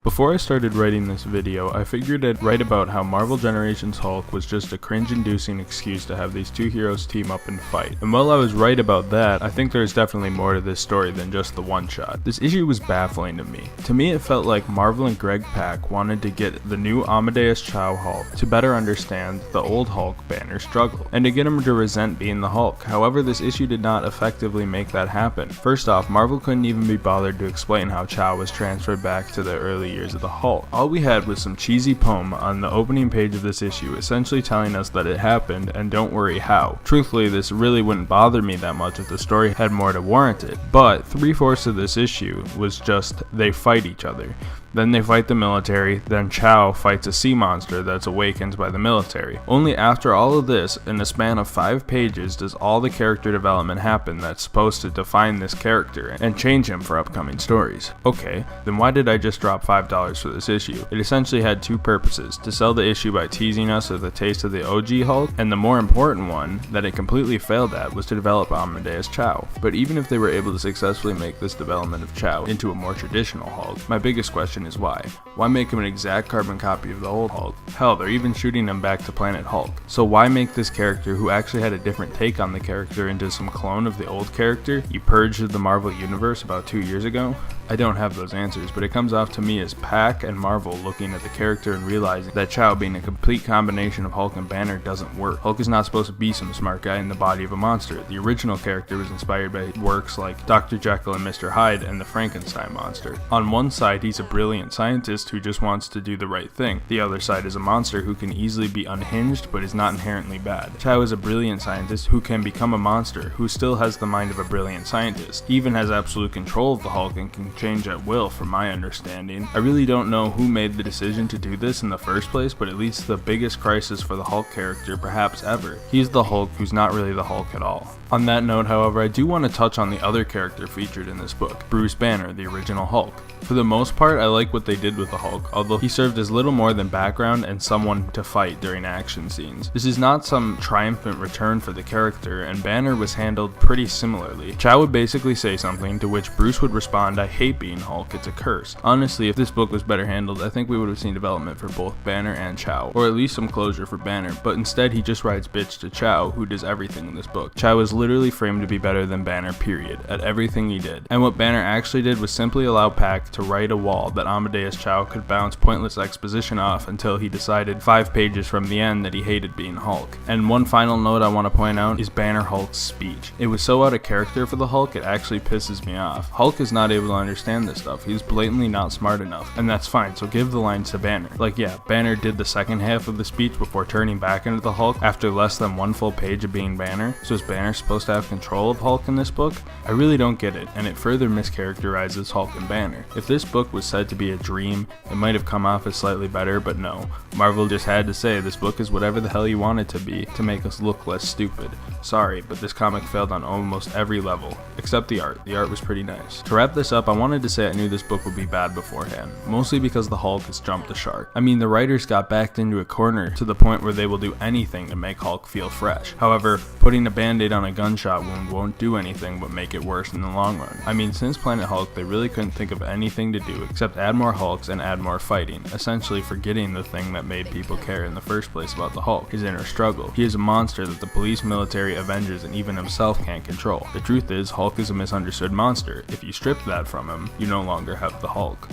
Before I started writing this video, I figured I'd write about how Marvel Generations Hulk was just a cringe-inducing excuse to have these two heroes team up and fight. And while I was right about that, I think there's definitely more to this story than just the one-shot. This issue was baffling to me. To me, it felt like Marvel and Greg Pak wanted to get the new Amadeus Cho Hulk to better understand the old Hulk Banner struggle, and to get him to resent being the Hulk. However, this issue did not effectively make that happen. First off, Marvel couldn't even be bothered to explain how Cho was transferred back to the early years of the Hulk. All we had was some cheesy poem on the opening page of this issue, essentially telling us that it happened and don't worry how. Truthfully, this really wouldn't bother me that much if the story had more to warrant it, but 3/4 of this issue was just they fight each other. Then they fight the military, then Cho fights a sea monster that's awakened by the military. Only after all of this, in a span of 5 pages, does all the character development happen that's supposed to define this character and change him for upcoming stories. Okay, then why did I just drop $5 for this issue? It essentially had two purposes: to sell the issue by teasing us with a taste of the OG Hulk, and the more important one, that it completely failed at, was to develop Amadeus Cho. But even if they were able to successfully make this development of Cho into a more traditional Hulk, my biggest question is why? Why make him an exact carbon copy of the old Hulk? Hell, they're even shooting him back to Planet Hulk. So why make this character, who actually had a different take on the character, into some clone of the old character you purged the Marvel Universe about 2 years ago? I don't have those answers, but it comes off to me as Pak and Marvel looking at the character and realizing that Cho being a complete combination of Hulk and Banner doesn't work. Hulk is not supposed to be some smart guy in the body of a monster. The original character was inspired by works like Dr. Jekyll and Mr. Hyde and the Frankenstein monster. On one side, he's a brilliant scientist who just wants to do the right thing. The other side is a monster who can easily be unhinged but is not inherently bad. Cho is a brilliant scientist who can become a monster, who still has the mind of a brilliant scientist. He even has absolute control of the Hulk and can change at will, from my understanding. I really don't know who made the decision to do this in the first place, but it leads to the biggest crisis for the Hulk character perhaps ever. He's the Hulk who's not really the Hulk at all. On that note, however, I do want to touch on the other character featured in this book, Bruce Banner, the original Hulk. For the most part, I like what they did with the Hulk, although he served as little more than background and someone to fight during action scenes. This is not some triumphant return for the character, and Banner was handled pretty similarly. Cho would basically say something, to which Bruce would respond, "I hate being Hulk, it's a curse." Honestly, if this book was better handled, I think we would have seen development for both Banner and Cho, or at least some closure for Banner, but instead he just rides bitch to Cho, who does everything in this book. Cho is literally framed to be better than Banner, period, at everything he did. And what Banner actually did was simply allow Pak to write a wall that Amadeus Cho could bounce pointless exposition off until he decided 5 pages from the end that he hated being Hulk. And one final note I want to point out is Banner Hulk's speech. It was so out of character for the Hulk, it actually pisses me off. Hulk is not able to understand this stuff. He's blatantly not smart enough, and that's fine, so give the lines to Banner. Like, yeah, Banner did the second half of the speech before turning back into the Hulk after less than 1 full page of being Banner. So is Banner supposed to have control of Hulk in this book? I really don't get it, and it further mischaracterizes Hulk and Banner. If this book was said to be a dream, it might have come off as slightly better, but no. Marvel just had to say this book is whatever the hell you want it to be to make us look less stupid. Sorry, but this comic failed on almost every level, except the art. The art was pretty nice. To wrap this up, I wanted to say I knew this book would be bad beforehand, mostly because the Hulk has jumped the shark. I mean, the writers got backed into a corner to the point where they will do anything to make Hulk feel fresh. However, putting a band-aid on a gunshot wound won't do anything but make it worse in the long run. I mean, since Planet Hulk, they really couldn't think of anything to do except add more Hulks and add more fighting, essentially forgetting the thing that made people care in the first place about the Hulk, his inner struggle. He is a monster that the police, military, Avengers, and even himself can't control. The truth is, Hulk is a misunderstood monster. If you strip that from him, you no longer have the Hulk.